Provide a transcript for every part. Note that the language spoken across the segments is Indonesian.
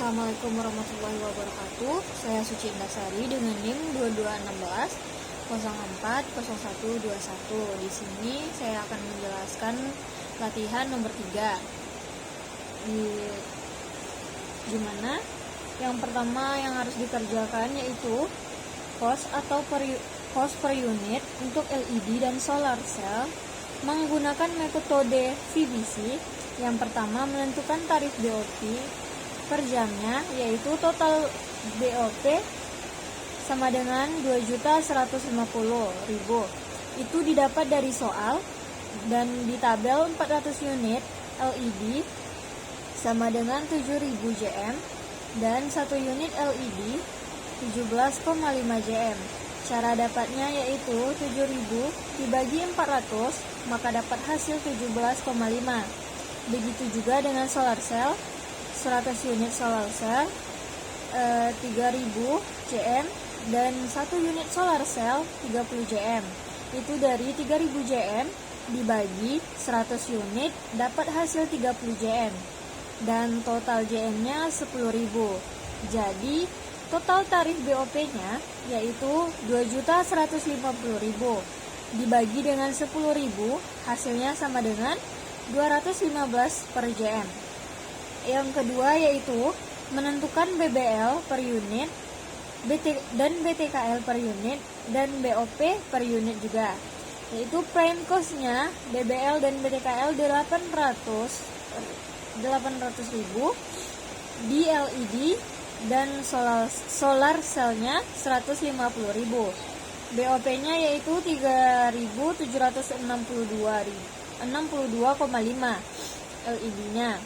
Assalamualaikum warahmatullahi wabarakatuh. Saya Suci Indasari dengan NIM 2216 040121. Di sini saya akan menjelaskan latihan nomor 3. Gimana? Yang pertama yang harus dikerjakan yaitu cost atau cost per unit untuk LED dan solar cell menggunakan metode VBC. Yang pertama, menentukan tarif BOP per jamnya, yaitu total BOP sama dengan 2.150.000. Itu didapat dari soal, dan di tabel 400 unit LED sama dengan 7.000 JM dan 1 unit LED 17,5 JM. Cara dapatnya yaitu 7.000 dibagi 400, maka dapat hasil 17,5. Begitu juga dengan solar cell, 100 unit solar cell 3.000 JM dan 1 unit solar cell 30 JM. Itu dari 3.000 JM dibagi 100 unit dapat hasil 30 JM dan total JM-nya 10.000. Jadi total tarif BOP-nya yaitu 2.150.000 dibagi dengan 10.000, hasilnya sama dengan 215 per JM. Yang kedua yaitu menentukan BBL per unit dan BTKL per unit dan BOP per unit juga. Yaitu prime cost-nya BBL dan BTKL 800.000 di LED dan solar cell-nya 150.000. BOP-nya yaitu 3.762,5 LED-nya.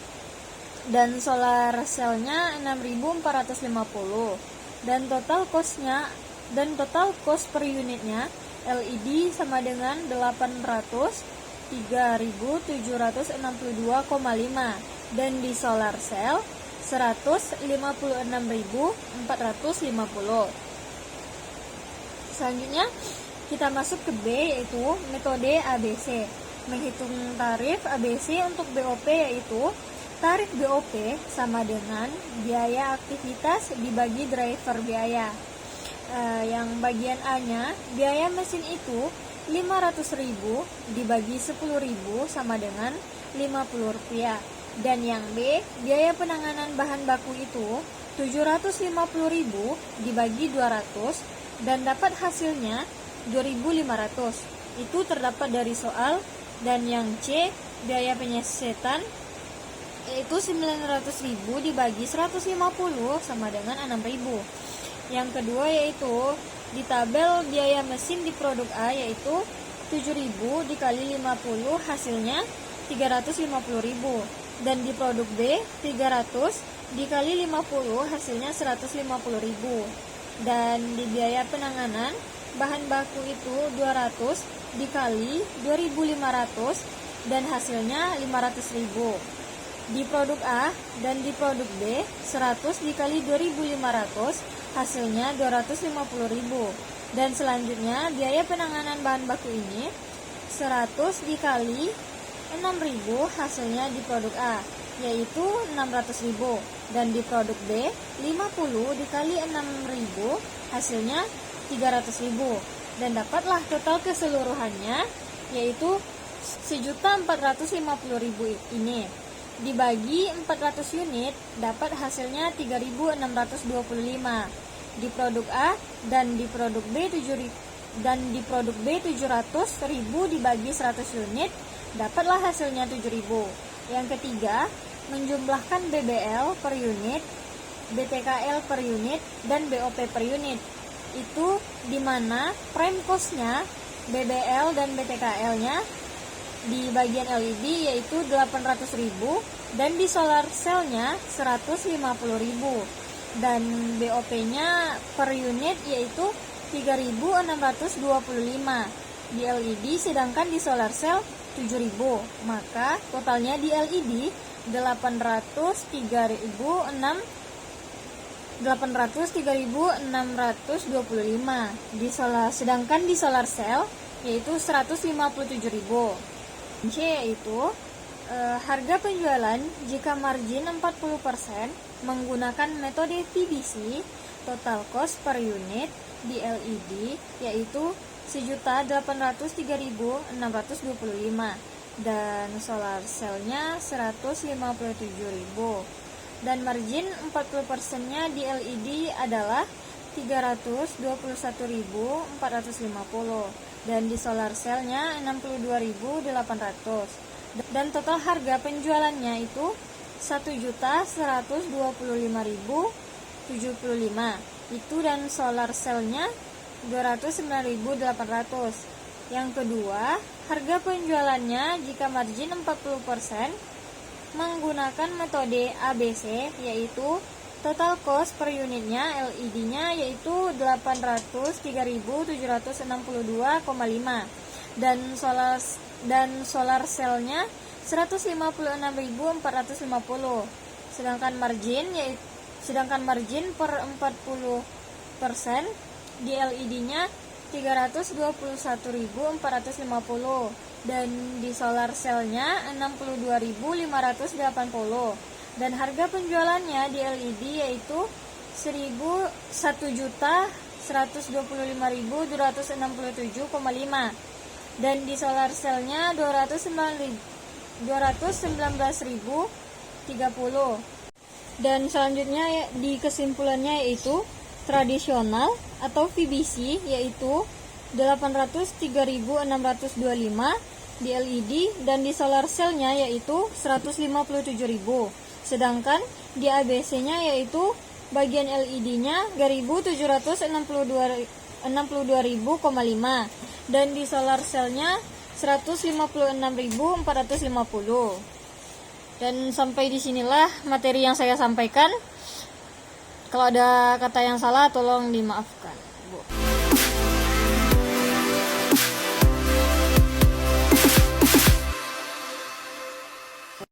Dan solar cell-nya 6.450. Dan total cost per unitnya LED sama dengan 3.762,5 dan di solar cell 156.450. Selanjutnya kita masuk ke B, yaitu metode ABC. Menghitung tarif ABC untuk BOP yaitu tarif BOP sama dengan biaya aktivitas dibagi driver biaya. Yang bagian A-nya, biaya mesin itu 500.000 dibagi 10.000 sama dengan Rp50. Dan yang B, biaya penanganan bahan baku itu 750.000 dibagi 200 dan dapat hasilnya 2.500. Itu terdapat dari soal. Dan yang C, biaya penyesetan yaitu 900.000 dibagi 150 sama dengan 6.000. Yang kedua yaitu di tabel biaya mesin di produk A yaitu 7.000 dikali 50 hasilnya 350.000. Dan di produk B 300 dikali 50 hasilnya 150.000. Dan di biaya penanganan bahan baku itu 200 dikali 2.500 dan hasilnya 500.000. Di produk A dan di produk B 100 dikali 2.500 hasilnya 250.000. Dan selanjutnya biaya penanganan bahan baku ini 100 dikali 6.000 hasilnya di produk A yaitu 600.000. Dan di produk B 50 dikali 6.000 hasilnya 300.000. Dan dapatlah total keseluruhannya yaitu 1.450.000 ini. Dibagi 400 unit dapat hasilnya 3.625 di produk A dan di produk B 700.000 dibagi 100 unit dapatlah hasilnya 7.000. Yang ketiga, menjumlahkan BBL per unit, BTKL per unit dan BOP per unit. Itu dimana prime cost-nya BBL dan BTKL-nya di bagian LED yaitu 800.000 dan di solar cell-nya 150.000 dan BOP-nya per unit yaitu 3.625 di LED, sedangkan di solar cell 7.000. Maka totalnya di LED 3.625 sedangkan di solar cell yaitu 157.000. C yaitu Harga penjualan jika margin 40% menggunakan metode PBC, total cost per unit di LED yaitu 1.803.625 dan solar cell-nya 157.000 dan margin 40%-nya di LED adalah 321.450 dan di solar cell-nya 62.800 dan total harga penjualannya itu 1.125.075 itu dan solar cell-nya 209.800. Yang kedua, harga penjualannya jika margin 40% menggunakan metode ABC yaitu total cost per unitnya LED-nya yaitu 803.762,5 dan solar cell-nya 156.450. Sedangkan margin per 40% di LED-nya 321.450 dan di solar cell-nya 62.580 dan harga penjualannya di LED yaitu 1.125.267,5 dan di solar cell-nya 219.030 dan selanjutnya di kesimpulannya yaitu tradisional atau VBC yaitu 803.625 di LED dan di solar cell-nya yaitu 157.000. Sedangkan di ABC-nya yaitu bagian LED-nya 1.762.5 dan di solar cell-nya 156.450. Dan sampai disinilah materi yang saya sampaikan. Kalau ada kata yang salah tolong dimaafkan.